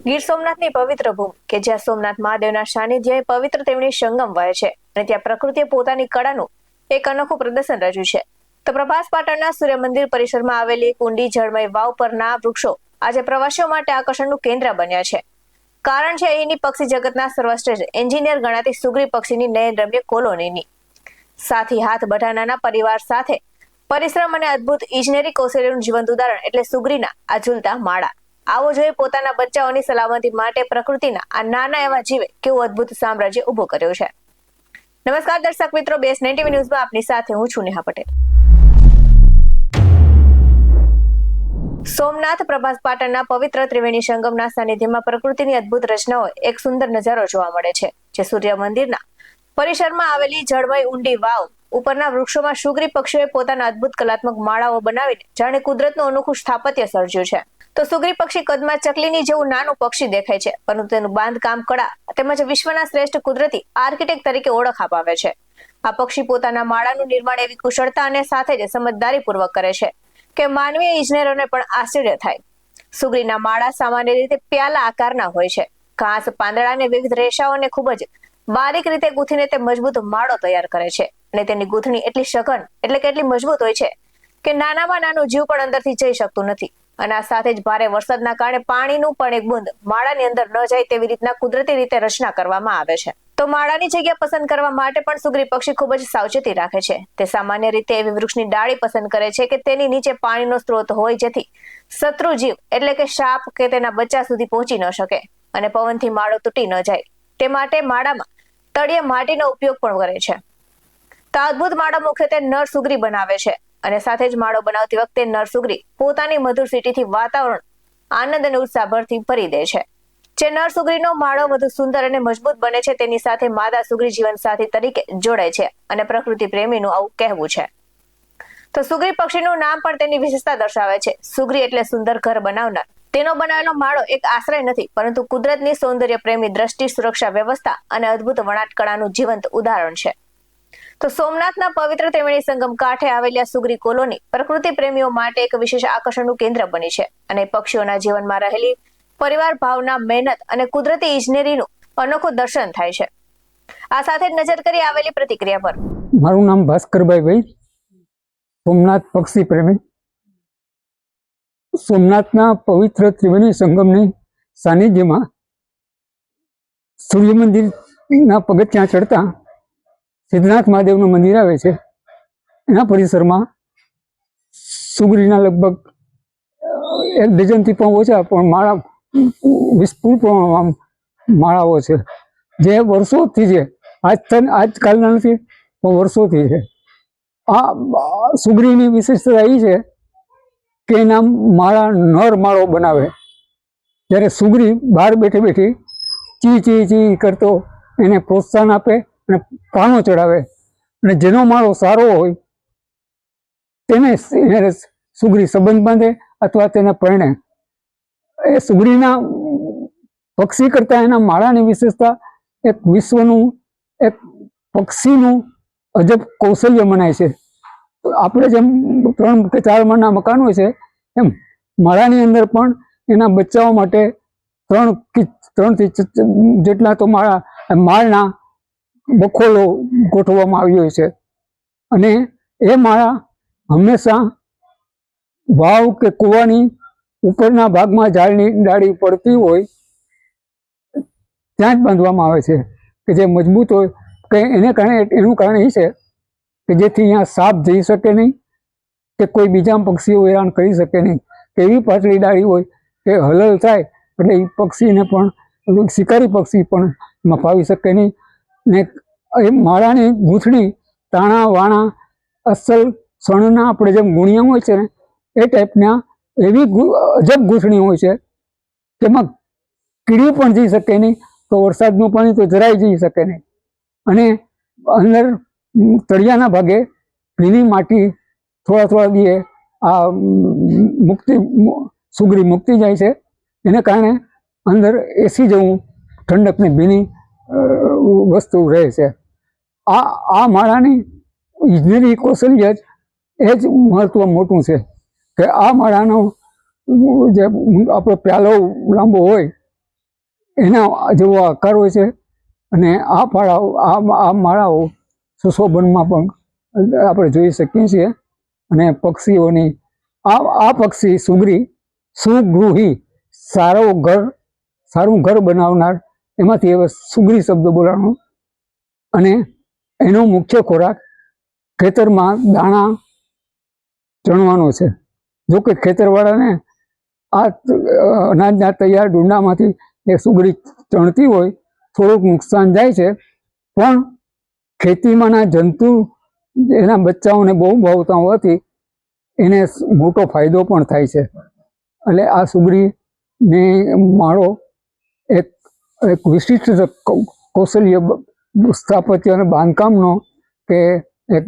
ગીર સોમનાથની પવિત્ર ભૂમિ કે જ્યાં સોમનાથ મહાદેવના સાનિધ્યએ પવિત્ર તેમની સંગમ વહે છે અને ત્યાં પ્રકૃતિએ પોતાની કળાનું એક અનોખું પ્રદર્શન રચ્યું છે. તો પ્રભાસ પાટણના સૂર્ય મંદિર પરિસરમાં આવેલી કુંડી જળમય વાવ પરના વૃક્ષો આજે પ્રવાસીઓ માટે આકર્ષણનું કેન્દ્ર બન્યા છે. કારણ છે અહીંની પક્ષી જગતના સર્વશ્રેષ્ઠ એન્જિનિયર ગણાતી સુગ્રી પક્ષીની નયનરમ્ય કોલોનીની સાથી હાથ બઢાનાના પરિવાર સાથે પરિશ્રમ અને અદ્ભુત ઇજનેરી કૌશલ્યનું જીવંત ઉદાહરણ એટલે સુગ્રીના આ ઝૂલતા માળા. આવો જોઈએ પોતાના બચ્ચાઓની સલામતી માટે પ્રકૃતિના આ નાના એવા જીવે કેવું અદ્ભુત સામ્રાજ્ય ઉભું કર્યું છે. નમસ્કાર દર્શક મિત્રો, BS9 TV ન્યૂઝમાં આપની સાથે હું છું નેહા પટેલ. સોમનાથ પ્રભાસ પાટણના પવિત્ર ત્રિવેણી સંગમના સાનિધ્યમાં પ્રકૃતિની અદ્ભુત રચનાઓ એક સુંદર નજારો જોવા મળે છે. જે સૂર્ય મંદિરના પરિસરમાં આવેલી જળમય ઊંડી વાવ ઉપરના વૃક્ષોમાં સુગ્રી પક્ષીઓએ પોતાના અદ્ભુત કલાત્મક માળાઓ બનાવીને જાણે કુદરતનું અનોખું સ્થાપત્ય સર્જ્યું છે. તો સુગ્રી પક્ષી કદમાં ચકલીની જેવું નાનું પક્ષી દેખાય છે, પરંતુ તેનું બાંધકામ કળા તેમજ વિશ્વના શ્રેષ્ઠ કુદરતી આર્કિટેક્ટ તરીકે ઓળખ અપાવે છે. આ પક્ષી પોતાના માળાનું નિર્માણ એવી કુશળતા અને સાથે જ સમજદારીપૂર્વક કરે છે કે માનવીય ઇજનેરોને પણ આશ્ચર્ય થાય. સુગ્રીના માળા સામાન્ય રીતે પ્યાલા આકારના હોય છે. ઘાસ, પાંદડા અને વિવિધ રેસાઓને ખૂબ જ બારીક રીતે ગૂંથીને તે મજબૂત માળો તૈયાર કરે છે અને તેની ગૂંથણી એટલી સઘન એટલે કે એટલી મજબૂત હોય છે કે નાનામાં નાનું જીવ પણ અંદરથી જઈ શકતું નથી. અને આ સાથે જ ભારે વરસાદના કારણે પાણીનું પણ એક બુંદ માળાની અંદર ન જાય તેવી રીતના કુદરતી રીતે રચના કરવામાં આવે છે. તો માળાની જગ્યા પસંદ કરવા માટે પણ સુગ્રી પક્ષી ખૂબ જ સાવચેતી રાખે છે. તે સામાન્ય રીતે એવી વૃક્ષની ડાળી પસંદ કરે છે કે તેની નીચે પાણીનો સ્ત્રોત હોય, જેથી શત્રુ જીવ એટલે કે સાપ કે તેના બચ્ચા સુધી પહોંચી ન શકે અને પવનથી માળો તૂટી ન જાય. તે માટે માળામાં તળિયે માટીનો ઉપયોગ પણ કરે છે. તો અદ્ભુત માળો મુખ્યત્વે નર સુગ્રી બનાવે છે અને સાથે જ માળો બનાવતી વખતે નર સુગ્રી પોતાની મધુર સીટીથી વાતાવરણ આનંદ અને ઉત્સાહભરથી ભરી દે છે. જે નર સુગ્રીનો માળો વધુ સુંદર અને મજબૂત બને છે, તેની સાથે માદા સુગ્રી જીવનસાથી તરીકે જોડાય છે અને પ્રકૃતિ પ્રેમીનું આવું કહેવું છે. તો સુગ્રી પક્ષીનું નામ પણ તેની વિશેષતા દર્શાવે છે. સુગ્રી એટલે સુંદર ઘર બનાવનાર. તેનો બનાવેલો માળો એક આશ્રય નથી, પરંતુ કુદરતની સૌંદર્ય પ્રેમી દ્રષ્ટિ, સુરક્ષા વ્યવસ્થા અને અદ્ભુત વણાટ કળાનું જીવંત ઉદાહરણ છે. તો સોમનાથના પવિત્ર ત્રિવેણી સંગમ કાંઠે આવેલી આ સુગ્રી કોલોની પ્રકૃતિ પ્રેમીઓ માટે એક વિશેષ આકર્ષણનું કેન્દ્ર બની છે અને પક્ષીઓના જીવનમાં રહેલી પરિવાર ભાવના, મહેનત અને કુદરતી ઇજનેરીનું અનોખું દર્શન થાય છે. આ સાથે જ નજર કરી આવેલી પ્રતિક્રિયા પર. મારું નામ ભાસ્કરભાઈ, સોમનાથ પક્ષી પ્રેમી. સોમનાથના પવિત્ર ત્રિવેણી સંગમની સાનિધ્યમાં સૂર્ય મંદિરના પગથિયાં ચડતા સિદ્ધનાથ મહાદેવનું મંદિર આવે છે. એના પરિસરમાં સુગ્રીના લગભગ 1 ડઝનથી પણ ઓછા પણ માળા વિસ્તૃત પ્રમાણમાં માળાઓ છે, જે વર્ષોથી છે. આજકાલના નથી પણ વર્ષોથી છે. આ સુગ્રીની વિશેષતા એ છે કે એના માળા નર માળો બનાવે. જ્યારે સુગ્રી બહાર બેઠી ચી ચી ચી કરતો એને પ્રોત્સાહન આપે અને પાનો ચડાવે, અને જેનો માળો સારો હોય તેને સુગ્રી સંબંધ બાંધે અથવા તેને પરણે. એ સુગ્રીના પક્ષી કરતા એના માળાની વિશેષતા એક વિશ્વનું એક પક્ષીનું અજબ કૌશલ્ય મનાય છે. આપણે જેમ 3 કે 4 માળના મકાન હોય છે, એમ માળાની અંદર પણ એના બચ્ચાઓ માટે 3 થી જેટલા તો માળના બખોલો ગોઠવવામાં આવી હોય છે. અને એ માળા હંમેશા વાવ કે કૂવાની ઉપરના ભાગમાં ઝાડની ડાળી પડતી હોય ત્યાં જ બાંધવામાં આવે છે, કે જે મજબૂત હોય. કે એનું કારણ એ છે કે જેથી અહીંયા સાપ જઈ શકે નહીં કે કોઈ બીજા પક્ષીઓ હેરાન કરી શકે નહીં. કે એવી પાતળી ડાળી હોય કે હલલ થાય એટલે એ પક્ષીને પણ, શિકારી પક્ષી પણ એમાં ફાવી શકે નહીં. ને એ માળાની ગૂંથણી તાણા વાણા અસલ સણના આપણે જેમ ગુણિયા હોય છે ને એ ટાઈપના એવી અજબ ગૂંથણી હોય છે કે એમાં કીડી પણ જઈ શકે નહીં, તો વરસાદનું પાણી તો જરાય જઈ શકે નહીં. અને અંદર તળિયાના ભાગે ભીની માટી થોડા દીએ આ સુગ્રી મૂકતી જાય છે. એને કારણે અંદર એસી જેવું ઠંડકની ભીની વસ્તુ રહે છે. આ માળાની ઇજનેરી કૌશલ્ય જ એ જ મહત્વ મોટું છે કે આ માળાનો જે આપણો પ્યાલો લાંબો હોય એના જેવો આકાર હોય છે. અને આ પાળાઓ આ માળાઓ સુશોભનમાં પણ આપણે જોઈ શકીએ છીએ. અને પક્ષીઓની આ પક્ષી સુગરી સુગૃહી સારું ઘર બનાવનાર એમાંથી હવે સુગરી શબ્દ બોલાણો. અને એનો મુખ્ય ખોરાક ખેતરમાં દાણા ચણવાનો છે. જો કે ખેતરવાળાને આ અનાજના તૈયાર ડુંડામાંથી એ સુગરી ચણતી હોય થોડુંક નુકસાન જાય છે, પણ ખેતીમાંના જંતુ એના બચ્ચાઓને બહુ ભાવતા હોવાથી એને મોટો ફાયદો પણ થાય છે. એટલે આ સુગરીને માળો એક વિશિષ્ટ કૌશલ્ય સ્થાપત્ય અને બાંધકામનો કે એક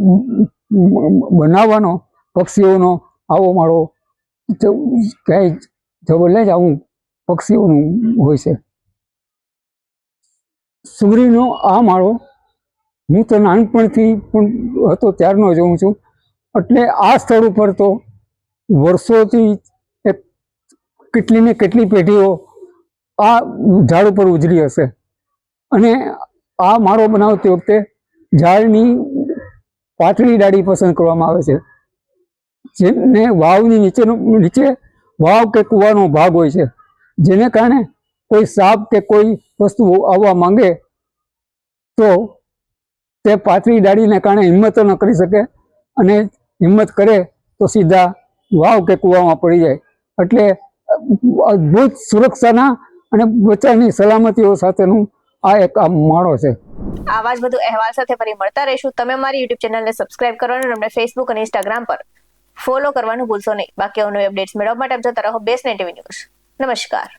બનાવવાનો પક્ષીઓનો આવો માળો ક્યાંય જબરલે જ આવું પક્ષીઓનું હોય છે. સુગરીનો આ માળો હું તો નાનપણથી પણ હતો ત્યારનો જોઉં છું. એટલે આ સ્થળ ઉપર તો વર્ષોથી કેટલી ને કેટલી પેઢીઓ આ ઝાડ ઉપર ઉજળી હશે. અને આ માળો બનાવતી વખતે ઝાડની પાતળી ડાળી પસંદ કરવામાં આવે છે, જેને વાવની નીચે વાવ કે કૂવાનો ભાગ હોય છે, જેને કારણે કોઈ સાપ કે કોઈ વસ્તુ આવવા માંગે તો તે પાતળી ડાળીને કારણે હિંમત ન કરી શકે, અને હિંમત કરે તો સીધા વાવ કે કૂવામાં પડી જાય. એટલે અદ્ભુત સુરક્ષાના અને બચાવની સલામતીઓ સાથેનું આ એક માળો છે. આવા જ વધુ અહેવાલ સાથે ફરી મળતા રહીશું. તમે અમારી યુટ્યુબ ચેનલને સબસ્ક્રાઇબ કરવાનું અને અમને ફેસબુક અને ઇન્સ્ટાગ્રામ પર ફોલો કરવાનું ભૂલશો નહીં. બાકી અવનવી અપડેટ્સ મેળવવા માટે આપ જોતા રહો બેસ્ટ ટીવી ન્યૂઝ. નમસ્કાર.